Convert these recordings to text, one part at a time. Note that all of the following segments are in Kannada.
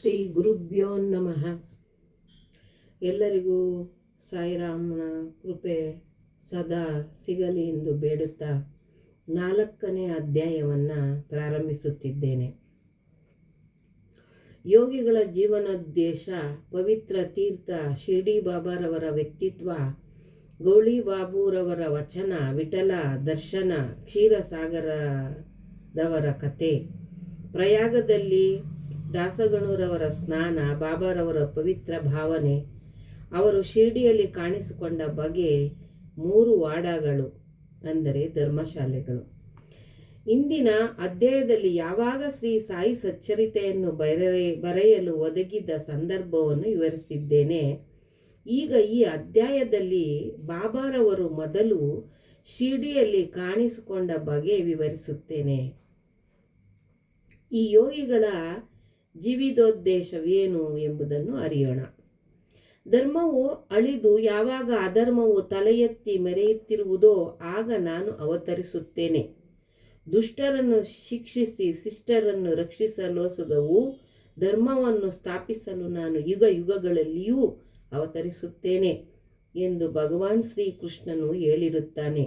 ಶ್ರೀ ಗುರುಭ್ಯೋ ನಮಃ. ಎಲ್ಲರಿಗೂ ಸಾಯಿರಾಮನ ಕೃಪೆ ಸದಾ ಸಿಗಲಿ ಎಂದು ಬೇಡುತ್ತಾ 4ನೇ ಅಧ್ಯಾಯವನ್ನು ಪ್ರಾರಂಭಿಸುತ್ತಿದ್ದೇನೆ. ಯೋಗಿಗಳ ಜೀವನೋದ್ದೇಶ, ಪವಿತ್ರ ತೀರ್ಥ ಶಿರ್ಡಿ ಬಾಬಾರವರ ವ್ಯಕ್ತಿತ್ವ, ಗೌಳಿ ಬಾಬುರವರ ವಚನ, ವಿಠಲ ದರ್ಶನ, ಕ್ಷೀರಸಾಗರದವರ ಕತೆ, ಪ್ರಯಾಗದಲ್ಲಿ ದಾಸಗಣುರವರ ಸ್ನಾನ, ಬಾಬಾರವರ ಪವಿತ್ರ ಭಾವನೆ, ಅವರು ಶಿರ್ಡಿಯಲ್ಲಿ ಕಾಣಿಸಿಕೊಂಡ ಬಗೆ, 3 ವಾಡಗಳು ಅಂದರೆ ಧರ್ಮಶಾಲೆಗಳು. ಇಂದಿನ ಅಧ್ಯಾಯದಲ್ಲಿ ಯಾವಾಗ ಶ್ರೀ ಸಾಯಿ ಸಚ್ಚರಿತೆಯನ್ನು ಬರೆಯಲು ಒದಗಿದ ಸಂದರ್ಭವನ್ನು ವಿವರಿಸಿದ್ದೇನೆ. ಈಗ ಈ ಅಧ್ಯಾಯದಲ್ಲಿ ಬಾಬಾರವರು ಮೊದಲು ಶಿರ್ಡಿಯಲ್ಲಿ ಕಾಣಿಸಿಕೊಂಡ ಬಗೆ ವಿವರಿಸುತ್ತೇನೆ. ಈ ಯೋಗಿಗಳ ಜೀವಿತೋದ್ದೇಶವೇನು ಎಂಬುದನ್ನು ಅರಿಯೋಣ. ಧರ್ಮವು ಅಳಿದು ಯಾವಾಗ ಅಧರ್ಮವು ತಲೆ ಎತ್ತಿ ಮೆರೆಯುತ್ತಿರುವುದೋ ಆಗ ನಾನು ಅವತರಿಸುತ್ತೇನೆ. ದುಷ್ಟರನ್ನು ಶಿಕ್ಷಿಸಿ ಶಿಷ್ಟರನ್ನು ರಕ್ಷಿಸಲೋಸುಗವು ಧರ್ಮವನ್ನು ಸ್ಥಾಪಿಸಲು ನಾನು ಯುಗಗಳಲ್ಲಿಯೂ ಅವತರಿಸುತ್ತೇನೆ ಎಂದು ಭಗವಾನ್ ಶ್ರೀಕೃಷ್ಣನು ಹೇಳಿರುತ್ತಾನೆ.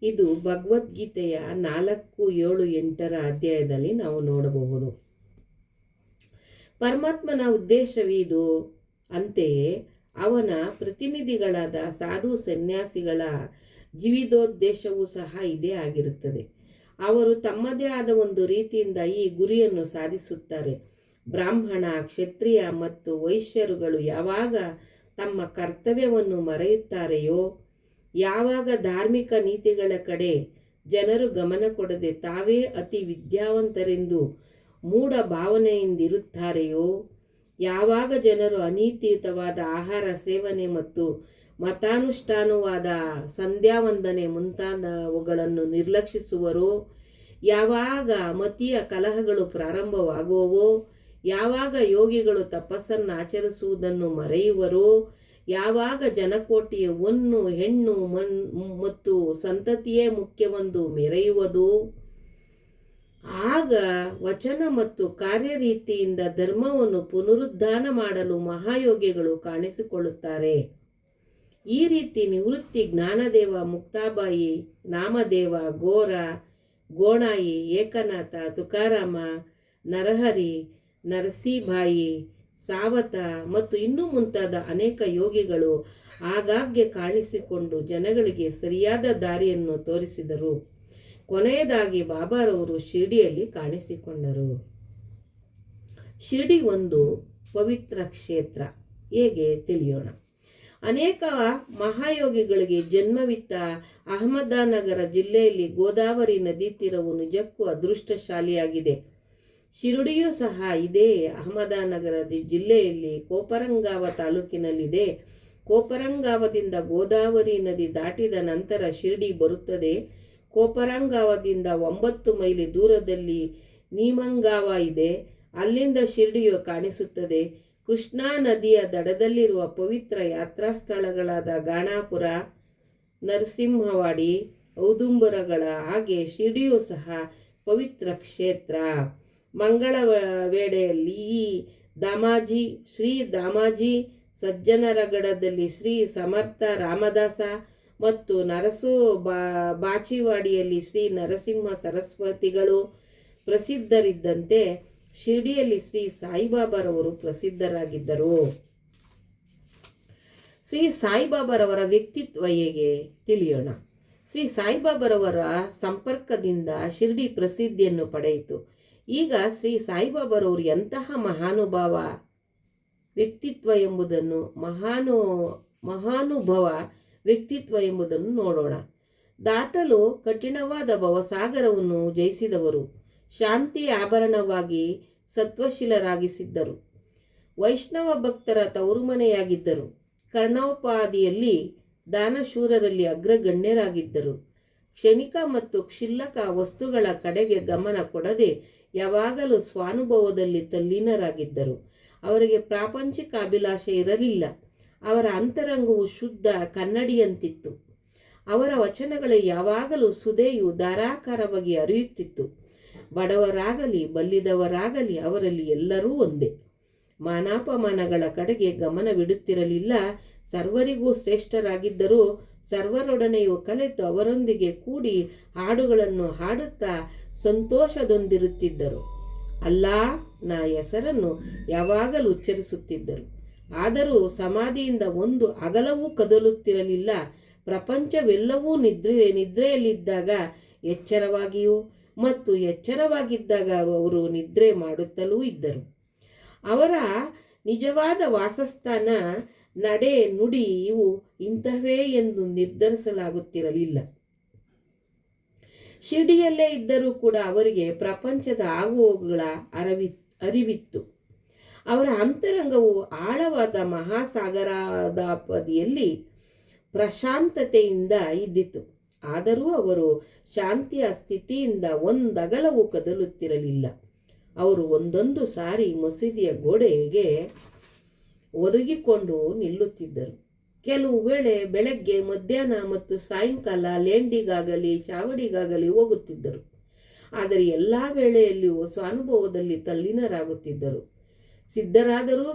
ಇದು ಭಗವದ್ಗೀತೆಯ 4:7-8 ಅಧ್ಯಾಯದಲ್ಲಿ ನಾವು ನೋಡಬಹುದು. ಪರಮಾತ್ಮನ ಉದ್ದೇಶವಿದು. ಅಂತೆಯೇ ಅವನ ಪ್ರತಿನಿಧಿಗಳಾದ ಸಾಧು ಸನ್ಯಾಸಿಗಳ ಜೀವಿತೋದ್ದೇಶವೂ ಸಹ ಇದೇ ಆಗಿರುತ್ತದೆ. ಅವರು ತಮ್ಮದೇ ಆದ ಒಂದು ರೀತಿಯಿಂದ ಈ ಗುರಿಯನ್ನು ಸಾಧಿಸುತ್ತಾರೆ. ಬ್ರಾಹ್ಮಣ, ಕ್ಷತ್ರಿಯ ಮತ್ತು ವೈಶ್ಯರುಗಳು ಯಾವಾಗ ತಮ್ಮ ಕರ್ತವ್ಯವನ್ನು ಮರೆಯುತ್ತಾರೆಯೋ, ಯಾವಾಗ ಧಾರ್ಮಿಕ ನೀತಿಗಳ ಕಡೆ ಜನರು ಗಮನ ಕೊಡದೆ ತಾವೇ ಅತಿ ವಿದ್ಯಾವಂತರೆಂದು ಮೂಢ ಭಾವನೆಯಿಂದಿರುತ್ತಾರೆಯೋ, ಯಾವಾಗ ಜನರು ಅನೀತಿಯುತವಾದ ಆಹಾರ ಸೇವನೆ ಮತ್ತು ಮತಾನುಷ್ಠಾನವಾದ ಸಂಧ್ಯಾವಂದನೆ ಮುಂತಾದವುಗಳನ್ನು ನಿರ್ಲಕ್ಷಿಸುವರೋ, ಯಾವಾಗ ಮತೀಯ ಕಲಹಗಳು ಪ್ರಾರಂಭವಾಗುವವೋ, ಯಾವಾಗ ಯೋಗಿಗಳು ತಪಸ್ಸನ್ನು ಆಚರಿಸುವುದನ್ನು ಮರೆಯುವರೋ, ಯಾವಾಗ ಜನಕೋಟಿಯ ಹೊನ್ನು ಹೆಣ್ಣು ಮತ್ತು ಸಂತತಿಯೇ ಮುಖ್ಯವೆಂದು ಮೆರೆಯುವುದೋ, ಆಗ ವಚನ ಮತ್ತು ಕಾರ್ಯರೀತಿಯಿಂದ ಧರ್ಮವನ್ನು ಪುನರುದ್ಧಾನ ಮಾಡಲು ಮಹಾಯೋಗಿಗಳು ಕಾಣಿಸಿಕೊಳ್ಳುತ್ತಾರೆ. ಈ ರೀತಿ ನಿವೃತ್ತಿ ಜ್ಞಾನದೇವ, ಮುಕ್ತಾಬಾಯಿ, ನಾಮದೇವ, ಗೋರ, ಗೋಣಾಯಿ, ಏಕನಾಥ, ತುಕಾರಾಮ, ನರಹರಿ, ನರಸೀಬಾಯಿ, ಸಾವತ ಮತ್ತು ಇನ್ನೂ ಮುಂತಾದ ಅನೇಕ ಯೋಗಿಗಳು ಆಗಾಗ್ಗೆ ಕಾಣಿಸಿಕೊಂಡು ಜನಗಳಿಗೆ ಸರಿಯಾದ ದಾರಿಯನ್ನು ತೋರಿಸಿದರು. ಕೊನೆಯದಾಗಿ ಬಾಬಾರವರು ಶಿರ್ಡಿಯಲ್ಲಿ ಕಾಣಿಸಿಕೊಂಡರು. ಶಿರ್ಡಿ ಒಂದು ಪವಿತ್ರ ಕ್ಷೇತ್ರ. ಹೇಗೆ ತಿಳಿಯೋಣ. ಅನೇಕ ಮಹಾಯೋಗಿಗಳಿಗೆ ಜನ್ಮವಿತ್ತ ಅಹಮದನಗರ ಜಿಲ್ಲೆಯಲ್ಲಿ ಗೋದಾವರಿ ನದಿ ತೀರವು ನಿಜಕ್ಕೂ ಅದೃಷ್ಟಶಾಲಿಯಾಗಿದೆ. ಶಿರ್ಡಿಯೂ ಸಹ ಇದೇ ಅಹಮದನಗರ ಜಿಲ್ಲೆಯಲ್ಲಿ ಕೋಪರಂಗಾವ ತಾಲೂಕಿನಲ್ಲಿದೆ. ಕೋಪರಂಗಾವದಿಂದ ಗೋದಾವರಿ ನದಿ ದಾಟಿದ ನಂತರ ಶಿರ್ಡಿ ಬರುತ್ತದೆ. ಕೋಪರಂಗಾವದಿಂದ 9 ಮೈಲಿ ದೂರದಲ್ಲಿ ನೀಮಂಗಾವ ಇದೆ. ಅಲ್ಲಿಂದ ಶಿರ್ಡಿಯು ಕಾಣಿಸುತ್ತದೆ. ಕೃಷ್ಣಾ ನದಿಯ ದಡದಲ್ಲಿರುವ ಪವಿತ್ರ ಯಾತ್ರಾ ಸ್ಥಳಗಳಾದ ಗಾಣಾಪುರ, ನರಸಿಂಹವಾಡಿ, ಔದುಂಬರಗಳ ಹಾಗೆ ಶಿರ್ಡಿಯೂ ಸಹ ಪವಿತ್ರ ಕ್ಷೇತ್ರ. ಮಂಗಳ ವೇಳೆಯಲ್ಲಿ ಶ್ರೀ ದಾಮಾಜಿ, ಸಜ್ಜನರಗಡದಲ್ಲಿ ಶ್ರೀ ಸಮರ್ಥ ರಾಮದಾಸ ಮತ್ತು ಬಾಚಿವಾಡಿಯಲ್ಲಿ ಶ್ರೀ ನರಸಿಂಹ ಸರಸ್ವತಿಗಳು ಪ್ರಸಿದ್ಧರಿದ್ದಂತೆ ಶಿರ್ಡಿಯಲ್ಲಿ ಶ್ರೀ ಸಾಯಿಬಾಬಾರವರು ಪ್ರಸಿದ್ಧರಾಗಿದ್ದರು. ಶ್ರೀ ಸಾಯಿಬಾಬಾರವರ ವ್ಯಕ್ತಿತ್ವ ಹೇಗೆ ತಿಳಿಯೋಣ. ಶ್ರೀ ಸಾಯಿಬಾಬಾರವರ ಸಂಪರ್ಕದಿಂದ ಶಿರ್ಡಿ ಪ್ರಸಿದ್ಧಿಯನ್ನು ಪಡೆಯಿತು. ಈಗ ಶ್ರೀ ಸಾಯಿಬಾಬಾರವರು ಎಂತಹ ಮಹಾನುಭವ ವ್ಯಕ್ತಿತ್ವ ಎಂಬುದನ್ನು ನೋಡೋಣ. ದಾಟಲು ಕಠಿಣವಾದ ಭವಸಾಗರವನ್ನು ಜಯಿಸಿದವರು. ಶಾಂತಿ ಆಭರಣವಾಗಿ ಸತ್ವಶೀಲರಾಗಿಸಿದ್ದರು. ವೈಷ್ಣವ ಭಕ್ತರ ತವರುಮನೆಯಾಗಿದ್ದರು. ಕರ್ಣೋಪಾದಿಯಲ್ಲಿ ದಾನಶೂರರಲ್ಲಿ ಅಗ್ರಗಣ್ಯರಾಗಿದ್ದರು. ಕ್ಷಣಿಕ ಮತ್ತು ಕ್ಷುಲ್ಲಕ ವಸ್ತುಗಳ ಕಡೆಗೆ ಗಮನ ಕೊಡದೆ ಯಾವಾಗಲೂ ಸ್ವಾನುಭವದಲ್ಲಿ ತಲ್ಲೀನರಾಗಿದ್ದರು. ಅವರಿಗೆ ಪ್ರಾಪಂಚಿಕ ಅಭಿಲಾಷೆ ಇರಲಿಲ್ಲ. ಅವರ ಅಂತರಂಗವು ಶುದ್ಧ ಕನ್ನಡಿಯಂತಿತ್ತು. ಅವರ ವಚನಗಳು ಯಾವಾಗಲೂ ಸುದೆಯು ಧಾರಾಕಾರವಾಗಿ ಹರಿಯುತ್ತಿತ್ತು. ಬಡವರಾಗಲಿ ಬಲ್ಲಿದವರಾಗಲಿ ಅವರಲ್ಲಿ ಎಲ್ಲರೂ ಒಂದೇ. ಮಾನಾಪಮಾನಗಳ ಕಡೆಗೆ ಗಮನವಿಡುತ್ತಿರಲಿಲ್ಲ. ಸರ್ವರಿಗೂ ಶ್ರೇಷ್ಠರಾಗಿದ್ದರೂ ಸರ್ವರೊಡನೆಯೂ ಕಲೆತು ಅವರೊಂದಿಗೆ ಕೂಡಿ ಹಾಡುಗಳನ್ನು ಹಾಡುತ್ತಾ ಸಂತೋಷದೊಂದಿರುತ್ತಿದ್ದರು. ಅಲ್ಲಾಹನ ಹೆಸರನ್ನು ಯಾವಾಗಲೂ ಉಚ್ಚರಿಸುತ್ತಿದ್ದರು. ಆದರೂ ಸಮಾಧಿಯಿಂದ ಒಂದು ಅಗಲವೂ ಕದಲುತ್ತಿರಲಿಲ್ಲ. ಪ್ರಪಂಚವೆಲ್ಲವೂ ನಿದ್ರೆಯಲ್ಲಿದ್ದಾಗ ಎಚ್ಚರವಾಗಿಯೂ ಮತ್ತು ಎಚ್ಚರವಾಗಿದ್ದಾಗ ಅವರು ನಿದ್ರೆ ಮಾಡುತ್ತಲೂ ಇದ್ದರು. ಅವರ ನಿಜವಾದ ವಾಸಸ್ಥಾನ, ನಡೆ, ನುಡಿ ಇವು ಇಂಥವೇ ಎಂದು ನಿರ್ಧರಿಸಲಾಗುತ್ತಿರಲಿಲ್ಲ. ಶಿರ್ಡಿಯಲ್ಲೇ ಇದ್ದರೂ ಕೂಡ ಅವರಿಗೆ ಪ್ರಪಂಚದ ಆಗುಹೋಗುಗಳ ಅರಿವಿತ್ತು. ಅವರ ಅಂತರಂಗವು ಆಳವಾದ ಮಹಾಸಾಗರದಾಪದಿಯಲ್ಲಿ ಪ್ರಶಾಂತತೆಯಿಂದ ಇದ್ದಿತು. ಆದರೂ ಅವರು ಶಾಂತಿಯ ಸ್ಥಿತಿಯಿಂದ ಒಂದಗಲವೂ ಕದಲುತ್ತಿರಲಿಲ್ಲ. ಅವರು ಒಂದೊಂದು ಸಾರಿ ಮಸೀದಿಯ ಗೋಡೆಗೆ ಒದಗಿಕೊಂಡು ನಿಲ್ಲುತ್ತಿದ್ದರು. ಕೆಲವು ವೇಳೆ ಬೆಳಗ್ಗೆ, ಮಧ್ಯಾಹ್ನ ಮತ್ತು ಸಾಯಂಕಾಲ ಲೇಂಡಿಗಾಗಲಿ ಚಾವಡಿಗಾಗಲಿ ಹೋಗುತ್ತಿದ್ದರು. ಆದರೆ ಎಲ್ಲ ವೇಳೆಯಲ್ಲಿಯೂ ಸ್ವಾನುಭವದಲ್ಲಿ ತಲ್ಲೀನರಾಗುತ್ತಿದ್ದರು. ಸಿದ್ಧರಾದರೂ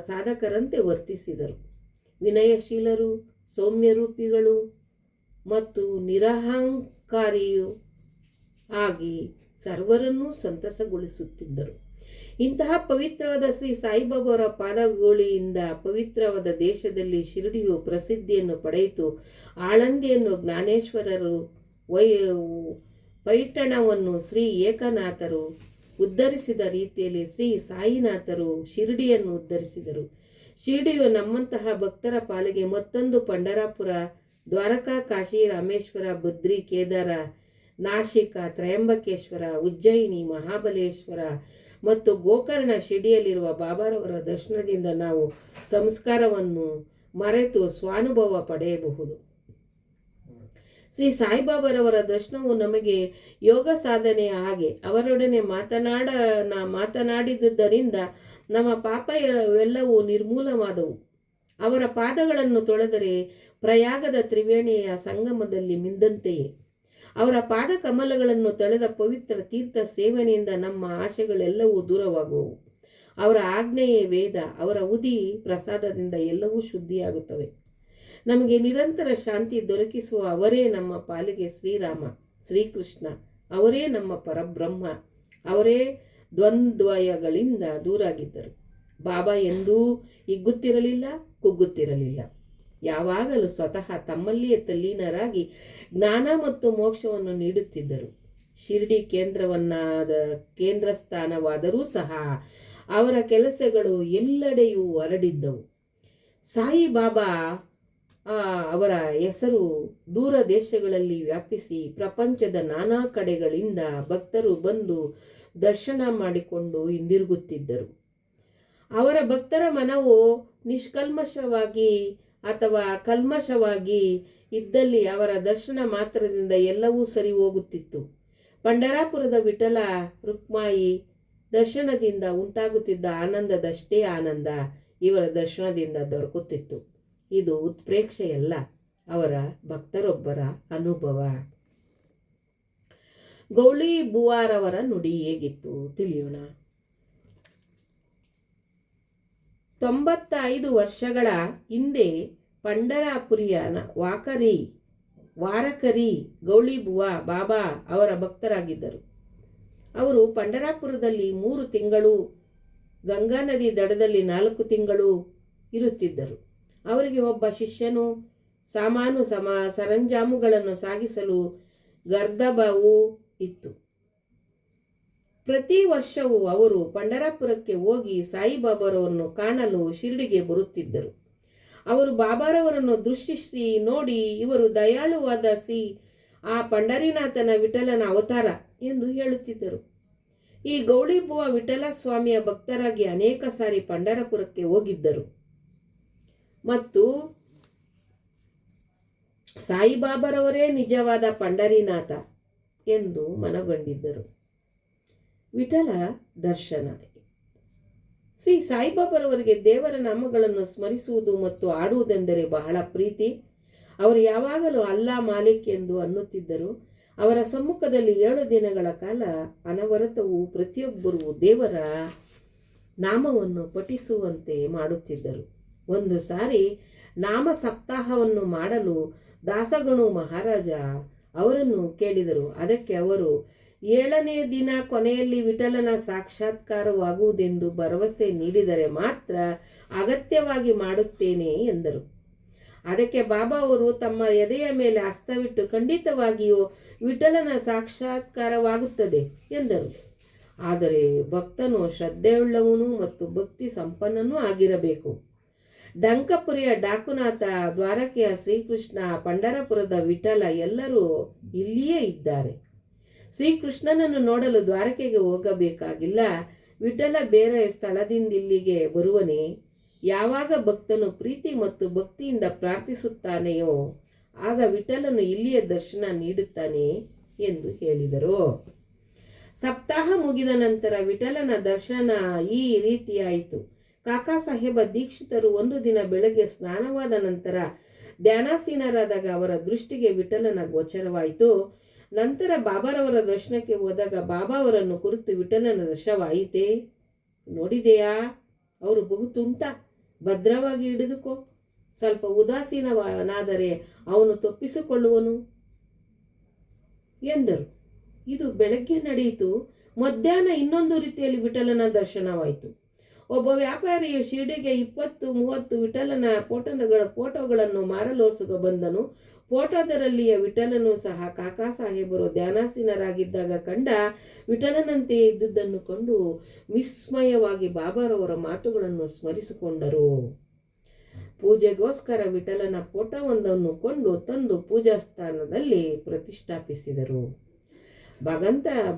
ಸಾಧಕರಂತೆ ವರ್ತಿಸಿದರು. ವಿನಯಶೀಲರು, ಸೌಮ್ಯರೂಪಿಗಳು ಮತ್ತು ನಿರಹಂಕಾರಿಯೂ ಆಗಿ ಸರ್ವರನ್ನೂ ಸಂತಸಗೊಳಿಸುತ್ತಿದ್ದರು. ಇಂತಹ ಪವಿತ್ರವಾದ ಶ್ರೀ ಸಾಯಿಬಾಬಾವರ ಪಾದಗೋಳಿಯಿಂದ ಪವಿತ್ರವಾದ ದೇಶದಲ್ಲಿ ಶಿರಡಿಯು ಪ್ರಸಿದ್ಧಿಯನ್ನು ಪಡೆಯಿತು. ಆಳಂದಿಯನ್ನು ಜ್ಞಾನೇಶ್ವರರು, ಪೈಠಣವನ್ನು ಶ್ರೀ ಏಕನಾಥರು ಉದ್ಧರಿಸಿದ ರೀತಿಯಲ್ಲಿ ಶ್ರೀ ಸಾಯಿನಾಥರು ಶಿರಡಿಯನ್ನು ಉದ್ಧರಿಸಿದರು. ಶಿರಡಿಯು ನಮ್ಮಂತಹ ಭಕ್ತರ ಪಾಲಿಗೆ ಮತ್ತೊಂದು ಪಂಢರಾಪುರ, ದ್ವಾರಕಾ, ಕಾಶಿ, ರಾಮೇಶ್ವರ, ಬದ್ರಿ, ಕೇದಾರ, ನಾಶಿಕ, ತ್ರಯಂಬಕೇಶ್ವರ, ಉಜ್ಜಯಿನಿ, ಮಹಾಬಲೇಶ್ವರ ಮತ್ತು ಗೋಕರ್ಣ. ಶಿರಡಿಯಲ್ಲಿರುವ ಬಾಬಾರವರ ದರ್ಶನದಿಂದ ನಾವು ಸಂಸ್ಕಾರವನ್ನು ಮರೆತು ಸ್ವಾನುಭವ ಪಡೆಯಬಹುದು. ಶ್ರೀ ಸಾಯಿಬಾಬಾರವರ ದರ್ಶನವು ನಮಗೆ ಯೋಗ ಸಾಧನೆಯ ಹಾಗೆ. ಅವರೊಡನೆ ಮಾತನಾಡಿದುದರಿಂದ ನಮ್ಮ ಪಾಪವೆಲ್ಲವೂ ನಿರ್ಮೂಲವಾದವು. ಅವರ ಪಾದಗಳನ್ನು ತೊಳೆದರೆ ಪ್ರಯಾಗದ ತ್ರಿವೇಣಿಯ ಸಂಗಮದಲ್ಲಿ ಮಿಂದಂತೆಯೇ. ಅವರ ಪಾದ ಕಮಲಗಳನ್ನು ತಳೆದ ಪವಿತ್ರ ತೀರ್ಥ ಸೇವನೆಯಿಂದ ನಮ್ಮ ಆಶೆಗಳೆಲ್ಲವೂ ದೂರವಾಗುವವು. ಅವರ ಆಜ್ಞೆಯೇ ವೇದ. ಅವರ ಉದಿ ಪ್ರಸಾದದಿಂದ ಎಲ್ಲವೂ ಶುದ್ಧಿಯಾಗುತ್ತವೆ. ನಮಗೆ ನಿರಂತರ ಶಾಂತಿ ದೊರಕಿಸುವ ಅವರೇ ನಮ್ಮ ಪಾಲಿಗೆ ಶ್ರೀರಾಮ, ಶ್ರೀಕೃಷ್ಣ. ಅವರೇ ನಮ್ಮ ಪರಬ್ರಹ್ಮ. ಅವರೇ ದ್ವಂದ್ವಯಗಳಿಂದ ದೂರಾಗಿದ್ದರು. ಬಾಬಾ ಎಂದೂ ಹಿಗ್ಗುತ್ತಿರಲಿಲ್ಲ, ಕುಗ್ಗುತ್ತಿರಲಿಲ್ಲ. ಯಾವಾಗಲೂ ಸ್ವತಃ ತಮ್ಮಲ್ಲಿಯೇ ತಲ್ಲೀನರಾಗಿ ಜ್ಞಾನ ಮತ್ತು ಮೋಕ್ಷವನ್ನು ನೀಡುತ್ತಿದ್ದರು. ಶಿರ್ಡಿ ಕೇಂದ್ರ ಸ್ಥಾನವಾದರೂ ಸಹ ಅವರ ಕೆಲಸಗಳು ಎಲ್ಲೆಡೆಯೂ ಹರಡಿದ್ದವು. ಸಾಯಿಬಾಬಾ ಅವರ ಹೆಸರು ದೂರ ದೇಶಗಳಲ್ಲಿ ವ್ಯಾಪಿಸಿ ಪ್ರಪಂಚದ ನಾನಾ ಕಡೆಗಳಿಂದ ಭಕ್ತರು ಬಂದು ದರ್ಶನ ಮಾಡಿಕೊಂಡು ಹಿಂದಿರುಗುತ್ತಿದ್ದರು. ಅವರ ಭಕ್ತರ ಮನವು ನಿಷ್ಕಲ್ಮಶವಾಗಿ ಅಥವಾ ಕಲ್ಮಶವಾಗಿ ಇದ್ದಲ್ಲಿ ಅವರ ದರ್ಶನ ಮಾತ್ರದಿಂದ ಎಲ್ಲವೂ ಸರಿ ಹೋಗುತ್ತಿತ್ತು. ಪಂಢರಾಪುರದ ವಿಠಲ ರುಕ್ಮಾಯಿ ದರ್ಶನದಿಂದ ಉಂಟಾಗುತ್ತಿದ್ದ ಆನಂದದಷ್ಟೇ ಆನಂದ ಇವರ ದರ್ಶನದಿಂದ ದೊರಕುತ್ತಿತ್ತು. ಇದು ಉತ್ಪ್ರೇಕ್ಷೆಯಲ್ಲ, ಅವರ ಭಕ್ತರೊಬ್ಬರ ಅನುಭವ. ಗೌಳಿ ಬುವಾರವರ ನುಡಿ ಹೇಗಿತ್ತು ತಿಳಿಯೋಣ. 95 ವರ್ಷಗಳ ಹಿಂದೆ ಪಂಢರಾಪುರಿಯ ವಾರಕರಿ ಗೌಳಿಬುವಾ ಬಾಬಾ ಅವರ ಭಕ್ತರಾಗಿದ್ದರು. ಅವರು ಪಂಢರಾಪುರದಲ್ಲಿ 3 ತಿಂಗಳು, ಗಂಗಾ ನದಿ ದಡದಲ್ಲಿ 4 ತಿಂಗಳು ಇರುತ್ತಿದ್ದರು. ಅವರಿಗೆ ಒಬ್ಬ ಶಿಷ್ಯನು, ಸಾಮಾನು ಸರಂಜಾಮುಗಳನ್ನು ಸಾಗಿಸಲು ಗರ್ದಬವೂ ಇತ್ತು. ಪ್ರತಿ ವರ್ಷವೂ ಅವರು ಪಂಢರಾಪುರಕ್ಕೆ ಹೋಗಿ ಸಾಯಿಬಾಬಾರವರನ್ನು ಕಾಣಲು ಶಿರ್ಡಿಗೆ ಬರುತ್ತಿದ್ದರು. ಅವರು ಬಾಬಾರವರನ್ನು ದೃಷ್ಟಿಸಿ ನೋಡಿ, ಇವರು ದಯಾಳುವಾದ ಆ ಪಂಢರಿನಾಥನ ವಿಠಲನ ಅವತಾರ ಎಂದು ಹೇಳುತ್ತಿದ್ದರು. ಈ ಗೌಳಿಬುವ ವಿಠಲ ಸ್ವಾಮಿಯ ಭಕ್ತರಾಗಿ ಅನೇಕ ಸಾರಿ ಪಂಢರಪುರಕ್ಕೆ ಹೋಗಿದ್ದರು ಮತ್ತು ಸಾಯಿಬಾಬಾರವರೇ ನಿಜವಾದ ಪಂಢರಿನಾಥ ಎಂದು ಮನಗಂಡಿದ್ದರು. ವಿಠಲ ದರ್ಶನ. ಶ್ರೀ ಸಾಯಿಬಾಬಾರವರಿಗೆ ದೇವರ ನಾಮಗಳನ್ನು ಸ್ಮರಿಸುವುದು ಮತ್ತು ಆಡುವುದೆಂದರೆ ಬಹಳ ಪ್ರೀತಿ. ಅವರು ಯಾವಾಗಲೂ ಅಲ್ಲಾ ಮಾಲಿಕ್ ಎಂದು ಅನ್ನುತ್ತಿದ್ದರು. ಅವರ ಸಮ್ಮುಖದಲ್ಲಿ 7 ದಿನಗಳ ಕಾಲ ಅನವರತವು ಪ್ರತಿಯೊಬ್ಬರೂ ದೇವರ ನಾಮವನ್ನು ಪಠಿಸುವಂತೆ ಮಾಡುತ್ತಿದ್ದರು. ಒಂದು ಸಾರಿ ನಾಮ ಸಪ್ತಾಹವನ್ನು ಮಾಡಲು ದಾಸಗಣು ಮಹಾರಾಜ ಅವರನ್ನು ಕೇಳಿದರು. ಅದಕ್ಕೆ ಅವರು 7ನೇ ದಿನ ಕೊನೆಯಲ್ಲಿ ವಿಠಲನ ಸಾಕ್ಷಾತ್ಕಾರವಾಗುವುದೆಂದು ಭರವಸೆ ನೀಡಿದರೆ ಮಾತ್ರ ಅಗತ್ಯವಾಗಿ ಮಾಡುತ್ತೇನೆ ಎಂದರು. ಅದಕ್ಕೆ ಬಾಬಾ ಅವರು ತಮ್ಮ ಎದೆಯ ಮೇಲೆ ಹಸ್ತವಿಟ್ಟು ಖಂಡಿತವಾಗಿಯೂ ವಿಠಲನ ಸಾಕ್ಷಾತ್ಕಾರವಾಗುತ್ತದೆ ಎಂದರು. ಆದರೆ ಭಕ್ತನು ಶ್ರದ್ಧೆಯುಳ್ಳವನು ಮತ್ತು ಭಕ್ತಿ ಸಂಪನ್ನನೂ ಆಗಿರಬೇಕು. ಡಂಕಪುರಿಯ ಡಾಕುನಾಥ, ದ್ವಾರಕೆಯ ಶ್ರೀಕೃಷ್ಣ, ಪಂಢರಪುರದ ವಿಠಲ ಎಲ್ಲರೂ ಇಲ್ಲಿಯೇ ಇದ್ದಾರೆ. ಶ್ರೀಕೃಷ್ಣನನ್ನು ನೋಡಲು ದ್ವಾರಕೆಗೆ ಹೋಗಬೇಕಾಗಿಲ್ಲ. ವಿಠಲ ಬೇರೆ ಸ್ಥಳದಿಂದ ಇಲ್ಲಿಗೆ ಬರುವನೇ. ಯಾವಾಗ ಭಕ್ತನು ಪ್ರೀತಿ ಮತ್ತು ಭಕ್ತಿಯಿಂದ ಪ್ರಾರ್ಥಿಸುತ್ತಾನೆಯೋ ಆಗ ವಿಠಲನು ಇಲ್ಲಿಯ ದರ್ಶನ ನೀಡುತ್ತಾನೆ ಎಂದು ಹೇಳಿದರು. ಸಪ್ತಾಹ ಮುಗಿದ ನಂತರ ವಿಠಲನ ದರ್ಶನ ಈ ರೀತಿಯಾಯಿತು. ಕಾಕಾ ಸಾಹೇಬ ದೀಕ್ಷಿತರು ಒಂದು ದಿನ ಬೆಳಗ್ಗೆ ಸ್ನಾನವಾದ ನಂತರ ಧ್ಯಾನಾಸೀನರಾದಾಗ ಅವರ ದೃಷ್ಟಿಗೆ ವಿಠಲನ ಗೋಚರವಾಯಿತು. ನಂತರ ಬಾಬಾರವರ ದರ್ಶನಕ್ಕೆ ಹೋದಾಗ ಬಾಬಾ ಅವರನ್ನು ಕುರಿತು ವಿಠಲನ ದರ್ಶನವಾಯಿತೇ? ನೋಡಿದೆಯಾ? ಅವರು ಬಹು ತುಂಟ, ಭದ್ರವಾಗಿ ಹಿಡಿದುಕೋ. ಸ್ವಲ್ಪ ಉದಾಸೀನನಾದರೆ ಅವನು ತಪ್ಪಿಸಿಕೊಳ್ಳುವನು ಎಂದರು. ಇದು ಬೆಳಗ್ಗೆ ನಡೆಯಿತು. ಮಧ್ಯಾಹ್ನ ಇನ್ನೊಂದು ರೀತಿಯಲ್ಲಿ ವಿಠಲನ ದರ್ಶನವಾಯಿತು. ಒಬ್ಬ ವ್ಯಾಪಾರಿಯು ಶಿರ್ಡಿಗೆ 20-30 ವಿಠಲನ ಫೋಟೋಗಳನ್ನು ಮಾರಲೋಸುಗ ಬಂದನು. ಫೋಟೋದರಲ್ಲಿಯ ವಿಠಲನು ಸಹ ಕಾಕಾ ಸಾಹೇಬರು ಧ್ಯಾನಾಸೀನರಾಗಿದ್ದಾಗ ಕಂಡ ವಿಠಲನಂತೆಯೇ ಇದ್ದುದನ್ನು ಕಂಡು ವಿಸ್ಮಯವಾಗಿ ಬಾಬಾರವರ ಮಾತುಗಳನ್ನು ಸ್ಮರಿಸಿಕೊಂಡರು. ಪೂಜೆಗೋಸ್ಕರ ವಿಠಲನ ಫೋಟೋವೊಂದನ್ನು ಕೊಂಡು ತಂದು ಪೂಜಾ ಸ್ಥಾನದಲ್ಲಿ ಪ್ರತಿಷ್ಠಾಪಿಸಿದರು.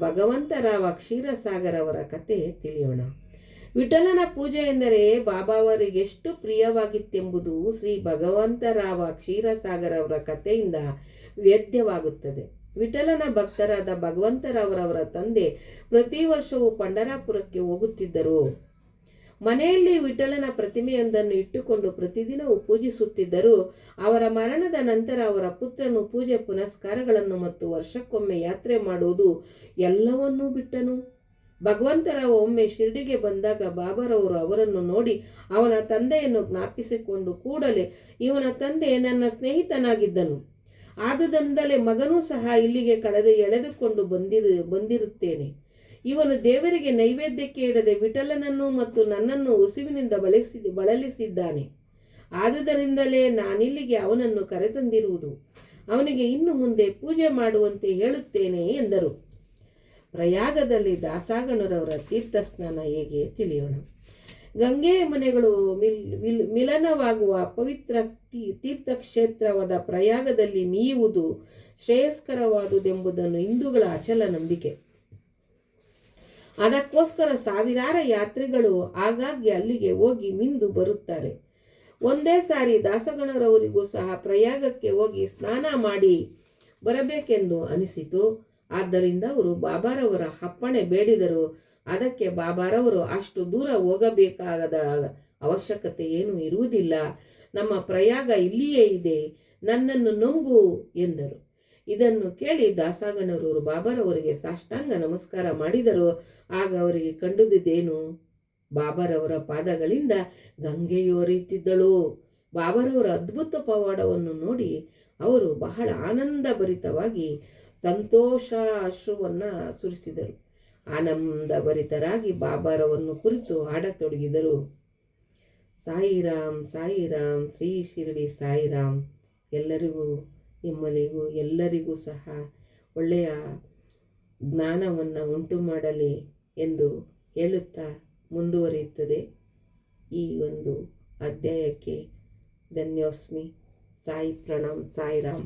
ಭಗವಂತರಾವ ಕ್ಷೀರಸಾಗರ್ ಅವರ ಕತೆ ತಿಳಿಯೋಣ. ವಿಠಲನ ಪೂಜೆ ಎಂದರೆ ಬಾಬಾ ಅವರಿಗೆಷ್ಟು ಪ್ರಿಯವಾಗಿತ್ತೆಂಬುದು ಶ್ರೀ ಭಗವಂತರಾವ ಕ್ಷೀರಸಾಗರ್ ಅವರ ಕಥೆಯಿಂದ ವೇದ್ಯವಾಗುತ್ತದೆ. ವಿಠಲನ ಭಕ್ತರಾದ ಭಗವಂತರಾವರವರ ತಂದೆ ಪ್ರತಿ ವರ್ಷವೂ ಪಂಢರಾಪುರಕ್ಕೆ ಹೋಗುತ್ತಿದ್ದರು. ಮನೆಯಲ್ಲಿ ವಿಠಲನ ಪ್ರತಿಮೆಯೊಂದನ್ನು ಇಟ್ಟುಕೊಂಡು ಪ್ರತಿದಿನವೂ ಪೂಜಿಸುತ್ತಿದ್ದರು. ಅವರ ಮರಣದ ನಂತರ ಅವರ ಪುತ್ರನು ಪೂಜೆ ಪುನಸ್ಕಾರಗಳನ್ನು ಮತ್ತು ವರ್ಷಕ್ಕೊಮ್ಮೆ ಯಾತ್ರೆ ಮಾಡುವುದು ಎಲ್ಲವನ್ನೂ ಬಿಟ್ಟನು. ಭಗವಂತರಾವ್ ಒಮ್ಮೆ ಶಿರ್ಡಿಗೆ ಬಂದಾಗ ಬಾಬಾರವರು ಅವರನ್ನು ನೋಡಿ ಅವನ ತಂದೆಯನ್ನು ಜ್ಞಾಪಿಸಿಕೊಂಡು ಕೂಡಲೇ ಇವನ ತಂದೆ ನನ್ನ ಸ್ನೇಹಿತನಾಗಿದ್ದನು, ಆದುದರಿಂದಲೇ ಮಗನೂ ಸಹ ಇಲ್ಲಿಗೆ ಎಳೆದುಕೊಂಡು ಬಂದಿರುತ್ತೇನೆ. ಇವನು ದೇವರಿಗೆ ನೈವೇದ್ಯಕ್ಕೆ ಇಡದೆ ವಿಠಲನನ್ನು ಮತ್ತು ನನ್ನನ್ನು ಉಸುವಿನಿಂದ ಬಳಲಿಸಿದ್ದಾನೆ. ಆದುದರಿಂದಲೇ ನಾನಿಲ್ಲಿಗೆ ಅವನನ್ನು ಕರೆತಂದಿರುವುದು. ಅವನಿಗೆ ಇನ್ನು ಮುಂದೆ ಪೂಜೆ ಮಾಡುವಂತೆ ಹೇಳುತ್ತೇನೆ ಎಂದರು. ಪ್ರಯಾಗದಲ್ಲಿ ದಾಸಾಗಣರವರ ತೀರ್ಥಸ್ನಾನ ಹೇಗೆ ತಿಳಿಯೋಣ. ಗಂಗೆ ಮನೆಗಳು ಮಿಲನವಾಗುವ ಪವಿತ್ರ ತೀರ್ಥಕ್ಷೇತ್ರವಾದ ಪ್ರಯಾಗದಲ್ಲಿ ಮೀಯುವುದು ಶ್ರೇಯಸ್ಕರವಾದುದೆಂಬುದನ್ನು ಹಿಂದೂಗಳ ಅಚಲ ನಂಬಿಕೆ. ಅದಕ್ಕೋಸ್ಕರ ಸಾವಿರಾರು ಯಾತ್ರಿಗಳು ಆಗಾಗ್ಗೆ ಅಲ್ಲಿಗೆ ಹೋಗಿ ಮಿಂದು ಬರುತ್ತಾರೆ. ಒಂದೇ ಸಾರಿ ದಾಸಗಣರವರಿಗೂ ಸಹ ಪ್ರಯಾಗಕ್ಕೆ ಹೋಗಿ ಸ್ನಾನ ಮಾಡಿ ಬರಬೇಕೆಂದು ಅನಿಸಿತು. ಆದ್ದರಿಂದ ಅವರು ಬಾಬಾರವರ ಅಪ್ಪಣೆ ಬೇಡಿದರು. ಅದಕ್ಕೆ ಬಾಬಾರವರು ಅಷ್ಟು ದೂರ ಹೋಗಬೇಕಾದ ಅವಶ್ಯಕತೆ ಏನೂ ಇರುವುದಿಲ್ಲ, ನಮ್ಮ ಪ್ರಯಾಗ ಇಲ್ಲಿಯೇ ಇದೆ, ನನ್ನನ್ನು ನಂಬು ಎಂದರು. ಇದನ್ನು ಕೇಳಿ ದಾಸಗಣರವರು ಬಾಬಾರವರಿಗೆ ಸಾಷ್ಟಾಂಗ ನಮಸ್ಕಾರ ಮಾಡಿದರು. ಆಗ ಅವರಿಗೆ ಕಂಡುದಿದ್ದೇನು? ಬಾಬಾರವರ ಪಾದಗಳಿಂದ ಗಂಗೆಯು ಹರಿಯುತ್ತಿದ್ದಳು. ಬಾಬಾರವರ ಅದ್ಭುತ ಪವಾಡವನ್ನು ನೋಡಿ ಅವರು ಬಹಳ ಆನಂದಭರಿತವಾಗಿ ಸಂತೋಷ ಅಶ್ರುವನ್ನು ಸುರಿಸಿದರು. ಆನಂದಭರಿತರಾಗಿ ಬಾಬಾರವನ್ನು ಕುರಿತು ಹಾಡತೊಡಗಿದರು. ಸಾಯಿರಾಮ್ ಸಾಯಿರಾಮ್ ಶ್ರೀ ಶಿರಡಿ ಸಾಯಿರಾಮ್. ಎಲ್ಲರಿಗೂ ನಿಮ್ಮಲ್ಲಿಗೂ ಎಲ್ಲರಿಗೂ ಸಹ ಒಳ್ಳೆಯ ಜ್ಞಾನವನ್ನು ಉಂಟು ಮಾಡಲಿ ಎಂದು ಹೇಳುತ್ತಾ ಮುಂದುವರಿಯುತ್ತದೆ ಈ ಒಂದು ಅಧ್ಯಾಯಕ್ಕೆ. ಧನ್ಯೋಸ್ಮಿ. ಸಾಯಿ ಪ್ರಣಾಮ್. ಸಾಯಿರಾಮ್.